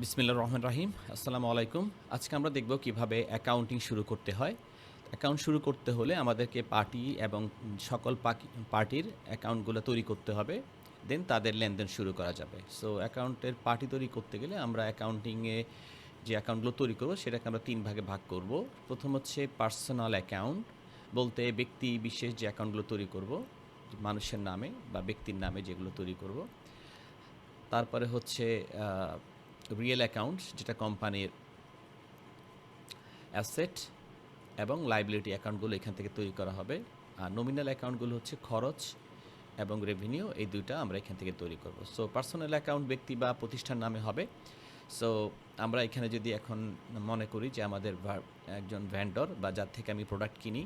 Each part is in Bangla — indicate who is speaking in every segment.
Speaker 1: বিসমিল্লাহির রহমানির রহিম। আসসালামু আলাইকুম। আজকে আমরা দেখব কিভাবে অ্যাকাউন্টিং শুরু করতে হয়। অ্যাকাউন্ট শুরু করতে হলে আমাদেরকে পার্টি এবং সকল পার্টির অ্যাকাউন্টগুলো তৈরি করতে হবে। দেন তাদের লেনদেন শুরু করা যাবে। সো অ্যাকাউন্টের পার্টি তৈরি করতে গেলে আমরা অ্যাকাউন্টিংয়ে যে অ্যাকাউন্টগুলো তৈরি করব সেটাকে আমরা ৩ ভাগে ভাগ করব। প্রথম হচ্ছে পার্সোনাল অ্যাকাউন্ট, বলতে ব্যক্তি বিশেষ যে অ্যাকাউন্টগুলো তৈরি করব, মানুষের নামে বা ব্যক্তির নামে যেগুলো তৈরি করব। তারপরে হচ্ছে রিয়েল অ্যাকাউন্ট, যেটা কোম্পানির অ্যাসেট এবং লাইবিলিটি অ্যাকাউন্টগুলো এখান থেকে তৈরি করা হবে। আর নমিনাল অ্যাকাউন্টগুলো হচ্ছে খরচ এবং রেভিনিউ, এই দুইটা আমরা এখান থেকে তৈরি করব। সো পার্সোনাল অ্যাকাউন্ট ব্যক্তি বা প্রতিষ্ঠান নামে হবে। সো আমরা এখানে যদি এখন মনে করি যে আমাদের একজন ভ্যান্ডর বা যার থেকে আমি প্রোডাক্ট কিনি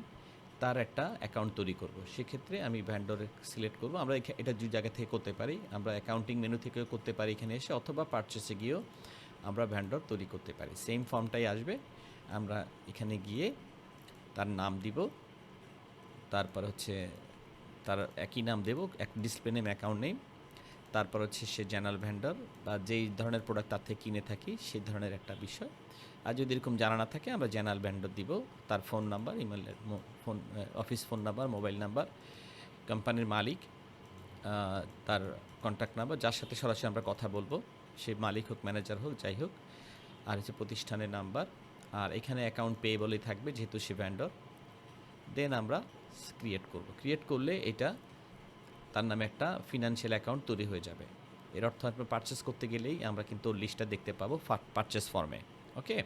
Speaker 1: তার একটা অ্যাকাউন্ট তৈরি করব, সেক্ষেত্রে আমি ভ্যান্ডর সিলেক্ট করব। আমরা এটা দুই জায়গা থেকে করতে পারি, আমরা অ্যাকাউন্টিং মেনু থেকেও করতে পারি এখানে এসে, অথবা পারচেসে গিয়েও আমরা ভ্যান্ডর তৈরি করতে পারি। সেম ফর্মটাই আসবে, আমরা এখানে গিয়ে তার নাম দিব, তারপর হচ্ছে তার একই নাম দেব, এক ডিসপ্লে নেম, অ্যাকাউন্ট নেম, তারপর হচ্ছে সে জেনারেল ভেন্ডর বা যেই ধরনের প্রোডাক্ট তার থেকে কিনে থাকি সেই ধরনের একটা বিষয়। আর যদি এরকম জানা না থাকে আমরা জেনারেল ভেন্ডর দিব, তার ফোন নাম্বার, ইমেলের phone, office phone number, mobile number, কোম্পানির মালিক, তার কন্ট্যাক্ট নাম্বার, যার সাথে সরাসরি আমরা কথা বলবো, সে মালিক হোক, ম্যানেজার হোক, যাই হোক, আর হচ্ছে প্রতিষ্ঠানের নাম্বার। আর এখানে অ্যাকাউন্ট পেয়েবলই থাকবে যেহেতু সে ভেন্ডর। দেন আমরা ক্রিয়েট করলে এটা তার নামে একটা ফিনান্সিয়াল অ্যাকাউন্ট তৈরি হয়ে যাবে। এর অর্থ আপনার পারচেস করতে গেলেই আমরা কিন্তু ওর লিস্টটা দেখতে পাবো পারচেস ফর্মে। ওকে,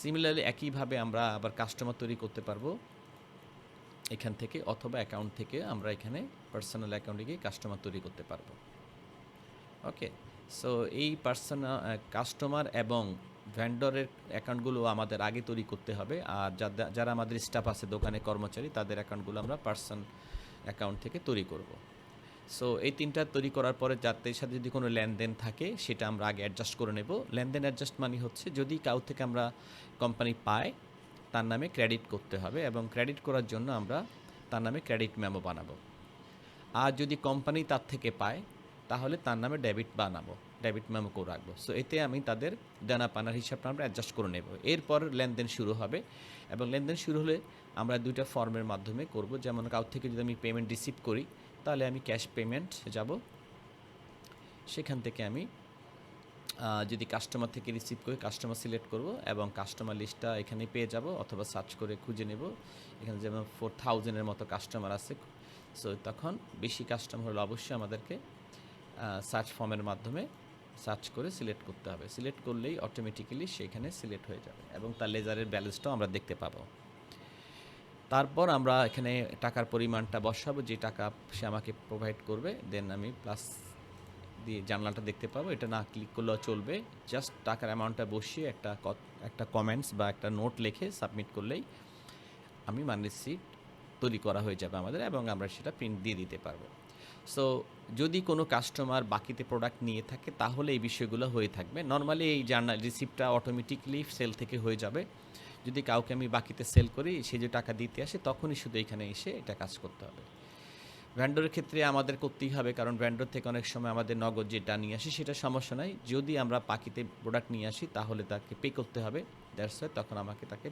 Speaker 1: সিমিলারলি একইভাবে আমরা আবার কাস্টমার তৈরি করতে পারবো এখান থেকে, অথবা অ্যাকাউন্ট থেকে আমরা এখানে পার্সোনাল অ্যাকাউন্টে গিয়ে কাস্টমার তৈরি করতে পারবো। ওকে, সো এই কাস্টমার এবং ভেন্ডরের অ্যাকাউন্টগুলো আমাদের আগে তৈরি করতে হবে। আর যারা আমাদের স্টাফ আছে, দোকানে কর্মচারী, তাদের অ্যাকাউন্টগুলো আমরা পার্সন অ্যাকাউন্ট থেকে তৈরি করব। সো এই তিনটা তৈরি করার পরে যাদের সাথে যদি কোনো লেনদেন থাকে সেটা আমরা আগে অ্যাডজাস্ট করে নেব। লেনদেন অ্যাডজাস্ট মানে হচ্ছে যদি কাউ থেকে আমরা কোম্পানি পায় তার নামে ক্রেডিট করতে হবে, এবং ক্রেডিট করার জন্য আমরা তার নামে ক্রেডিট মেমো বানাবো। আর যদি কোম্পানি তার থেকে পায় তাহলে তার নামে ডেবিট মেমো করে রাখবো। সো এতে আমি তাদের দেনা পানার হিসাবটা আমরা অ্যাডজাস্ট করে নেব। এরপর লেনদেন শুরু হবে, এবং লেনদেন শুরু হলে আমরা দুইটা ফর্মের মাধ্যমে করব। যেমন কাউ থেকে যদি আমি পেমেন্ট রিসিভ করি তাহলে আমি ক্যাশ পেমেন্ট যাব, সেখান থেকে আমি যদি কাস্টমার থেকে রিসিভ করি কাস্টমার সিলেক্ট করব, এবং কাস্টমার লিস্টটা এখানে পেয়ে যাব, অথবা সার্চ করে খুঁজে নেব। এখানে যেমন 4000-এর মতো কাস্টমার আছে। সো তখন বেশি কাস্টমার হলে অবশ্যই আমাদেরকে সার্চ ফর্মের মাধ্যমে সার্চ করে সিলেক্ট করতে হবে। সিলেক্ট করলেই অটোমেটিক্যালি সেখানে সিলেক্ট হয়ে যাবে, এবং তার লেজারের ব্যালেন্সটাও আমরা দেখতে পাবো। তারপর আমরা এখানে টাকার পরিমাণটা বসাবো, যে টাকা সে আমাকে প্রোভাইড করবে। দেন আমি প্লাস দিয়ে জানলাটা দেখতে পাবো। এটা না ক্লিক করলেও চলবে, জাস্ট টাকার অ্যামাউন্টটা বসিয়ে একটা কমেন্টস বা একটা নোট লিখে সাবমিট করলেই আমি মানি রিসিট তৈরি করা হয়ে যাবে আমাদের, এবং আমরা সেটা প্রিন্ট দিয়ে দিতে পারবো। সো যদি কোনো কাস্টমার বাকিতে প্রোডাক্ট নিয়ে থাকে তাহলে এই বিষয়গুলো হয়ে থাকবে। নর্মালি এই জার্নাল রিসিপ্টটা অটোমেটিকলি সেল থেকে হয়ে যাবে। যদি কাউকে আমি বাকিতে সেল করি, সে যে টাকা দিতে আসে তখনই শুধু এখানে এসে এটা কাজ করতে হবে। ভ্যান্ডরের ক্ষেত্রে আমাদের করতেই হবে, কারণ ভ্যান্ডর থেকে অনেক সময় আমাদের নগদ যেটা নিয়ে আসি সেটা সমস্যা নাই। যদি আমরা বাকিতে প্রোডাক্ট নিয়ে আসি তাহলে তাকে পে করতে হবে। দ্যাটস ওয়াই তখন আমাকে তাকে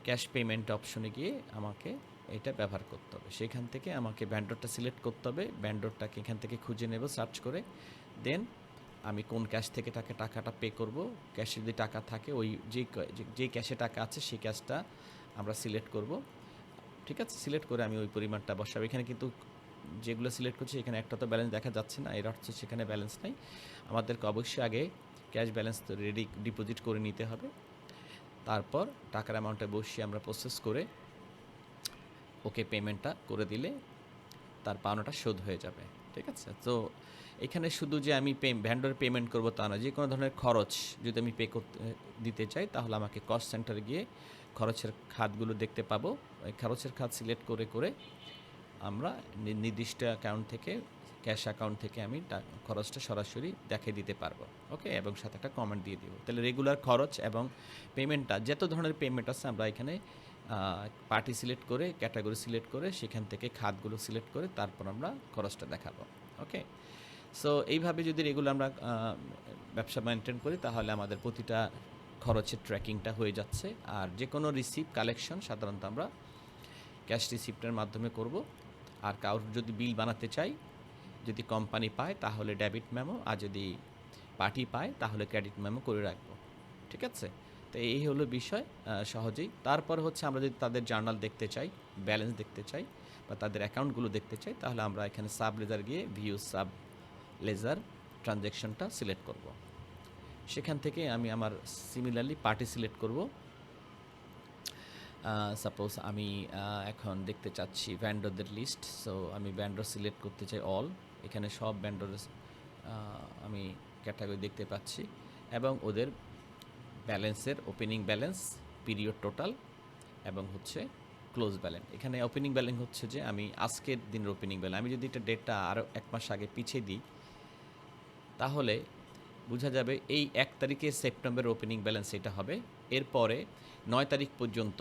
Speaker 1: ক্যাশ পেমেন্ট অপশনে গিয়ে আমাকে এটা ব্যবহার করতে হবে। সেখান থেকে আমাকে ভ্যান্ডরটা সিলেক্ট করতে হবে, ভ্যান্ডরটাকে এখান থেকে খুঁজে নেব সার্চ করে। দেন আমি কোন ক্যাশ থেকে টাকাটা পে করব। ক্যাশে যদি টাকা থাকে ওই যে ক্যাশে টাকা আছে সেই ক্যাশটা আমরা সিলেক্ট করব। ঠিক আছে, সিলেক্ট করে আমি ওই পরিমাণটা বসাবো। এখানে কিন্তু যেগুলো সিলেক্ট করছি এখানে একটা তো ব্যালেন্স দেখা যাচ্ছে না, এর অর্থ সেখানে ব্যালেন্স নাই। আমাদেরকে অবশ্যই আগে ক্যাশ ব্যালেন্স তো রেডি ডিপোজিট করে নিতে হবে। তারপর টাকার অ্যামাউন্টটা বসিয়ে আমরা প্রসেস করে ওকে পেমেন্টটা করে দিলে তার পাওনাটা শোধ হয়ে যাবে। ঠিক আছে, তো এখানে শুধু যে আমি ভ্যান্ডর পেমেন্ট করবো তা না, যে কোনো ধরনের খরচ যদি আমি দিতে চাই তাহলে আমাকে কস্ট সেন্টারে গিয়ে খরচের খাতগুলো দেখতে পাবো। ওই খরচের খাত সিলেক্ট করে করে আমরা নির্দিষ্ট অ্যাকাউন্ট থেকে, ক্যাশ অ্যাকাউন্ট থেকে আমি খরচটা সরাসরি দেখিয়ে দিতে পারবো। ওকে, এবং সাথে একটা কমেন্ট দিয়ে দিব। তাহলে রেগুলার খরচ এবং পেমেন্টটা, যত ধরনের পেমেন্ট আছে আমরা এখানে পার্টি সিলেক্ট করে, ক্যাটাগরি সিলেক্ট করে, সেখান থেকে খাতগুলো সিলেক্ট করে তারপর আমরা খরচটা দেখাবো। ওকে, সো এইভাবে যদি এগুলো আমরা ব্যবসা মেনটেন করি তাহলে আমাদের প্রতিটা খরচের ট্র্যাকিংটা হয়ে যাচ্ছে। আর যে কোনো রিসিপ্ট কালেকশন সাধারণত আমরা ক্যাশ রিসিপ্টের মাধ্যমে করব। আর কারোর যদি বিল বানাতে চাই, যদি কোম্পানি পায় তাহলে ডেবিট মেমো, আর যদি পার্টি পায় তাহলে ক্রেডিট মেমো করে রাখবো। ঠিক আছে? তো এই হলো বিষয় সহজেই। তারপর হচ্ছে আমরা যদি তাদের জার্নাল দেখতে চাই, ব্যালেন্স দেখতে চাই বা তাদের অ্যাকাউন্টগুলো দেখতে চাই, তাহলে আমরা এখানে সাব লেজার গিয়ে ভিউ সাব লেজার ট্রানজ্যাকশনটা সিলেক্ট করব। সেখান থেকে আমি আমার সিমিলারলি পার্টি সিলেক্ট করব। সাপোজ আমি এখন দেখতে চাচ্ছি ভ্যান্ডরদের লিস্ট। সো আমি ভ্যান্ডর সিলেক্ট করতে চাই অল। এখানে সব ভ্যান্ডরের আমি ক্যাটাগরি দেখতে পাচ্ছি এবং ওদের ব্যালেন্সের ওপেনিং ব্যালেন্স, পিরিয়ড টোটাল এবং হচ্ছে ক্লোজ ব্যালেন্স। এখানে ওপেনিং ব্যালেন্স হচ্ছে যে আমি আজকের দিনের ওপেনিং ব্যালেন্স। আমি যদি এটা ডেটটা আরও 1 মাস আগে পিছিয়ে দিই তাহলে বোঝা যাবে এই 1 তারিখে সেপ্টেম্বরের ওপেনিং ব্যালেন্স এটা হবে। এরপরে 9 তারিখ পর্যন্ত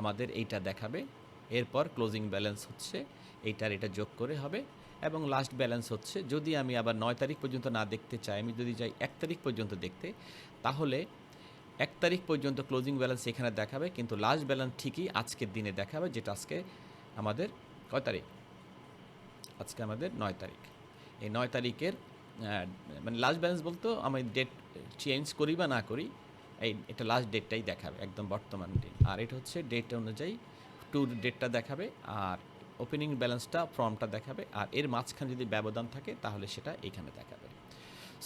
Speaker 1: আমাদের এইটা দেখাবে। এরপর ক্লোজিং ব্যালেন্স হচ্ছে এইটার এটা যোগ করে হবে এবং লাস্ট ব্যালেন্স হচ্ছে যদি আমি আবার 9 তারিখ পর্যন্ত না দেখতে চাই, আমি যদি যাই 1 তারিখ পর্যন্ত দেখতে, তাহলে 1 তারিখ পর্যন্ত ক্লোজিং ব্যালেন্স এখানে দেখাবে, কিন্তু লাস্ট ব্যালেন্স ঠিকই আজকের দিনে দেখাবে, যেটা আজকে আমাদের কয় তারিখ? আজকে আমাদের 9 তারিখ। এই 9 তারিখের মানে লাস্ট ব্যালেন্স বলতে আমি ডেট চেঞ্জ করি বা না করি, এটা লাস্ট ডেটটাই দেখাবে, একদম বর্তমান ডেট। আর এটা হচ্ছে ডেট অনুযায়ী ডেটটা দেখাবে, আর ওপেনিং ব্যালেন্সটা ফর্মটা দেখাবে, আর এর মাঝখানে যদি ব্যবধান থাকে তাহলে সেটা এইখানে দেখাবে।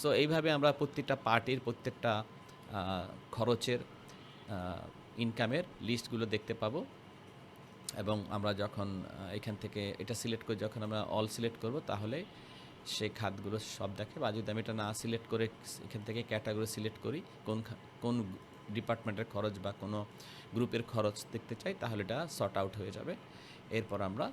Speaker 1: সো এইভাবে আমরা প্রত্যেকটা পার্টির প্রত্যেকটা খরচের ইনকামের লিস্টগুলো দেখতে পাবো। এবং আমরা যখন এখান থেকে এটা সিলেক্ট করে যখন আমরা অল সিলেক্ট করব তাহলে সেই খাতগুলো সব দেখে। বা যদি আমি এটা না সিলেক্ট করে এখান থেকে ক্যাটাগরি সিলেক্ট করি, কোন ডিপার্টমেন্টের খরচ বা কোনো গ্রুপের খরচ দেখতে চাই, তাহলে এটা সর্ট আউট হয়ে যাবে। এরপর আমরা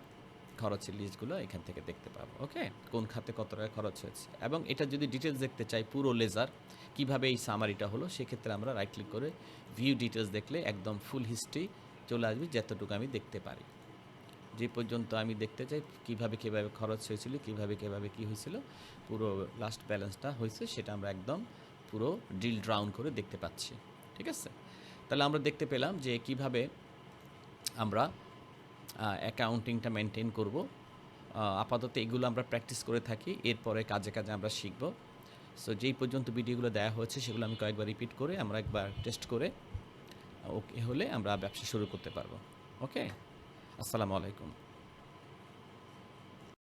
Speaker 1: খরচের লিস্টগুলো এখান থেকে দেখতে পাবো। ওকে, কোন খাতে কত টাকা খরচ হয়েছে। এবং এটা যদি ডিটেলস দেখতে চাই পুরো লেজার কিভাবে এই সামারিটা হলো, সেক্ষেত্রে আমরা রাইট ক্লিক করে ভিউ ডিটেলস দেখলে একদম ফুল হিস্ট্রি চলে আসবে, যতটুকু আমি দেখতে পারি। যে পর্যন্ত আমি দেখতে চাই কিভাবে খরচ হয়েছিল, কিভাবে কি হয়েছিল, পুরো লাস্ট ব্যালেন্সটা হয়েছে সেটা আমরা একদম পুরো ড্রিল ডাউন করে দেখতে পাচ্ছি। ঠিক আছে? তাহলে আমরা দেখতে পেলাম যে কিভাবে আমরা অ্যাকাউন্টিংটা মেনটেন করব। আপাতত এগুলো আমরা প্র্যাকটিস করে থাকি, এরপরে কাজে আমরা শিখব। সো যেই পর্যন্ত ভিডিওগুলো দেওয়া হয়েছে সেগুলো আমি কয়েকবার রিপিট করে আমরা একবার টেস্ট করে ওকে হলে আমরা ব্যবসা শুরু করতে পারবো। ওকে, আসসালামু আলাইকুম।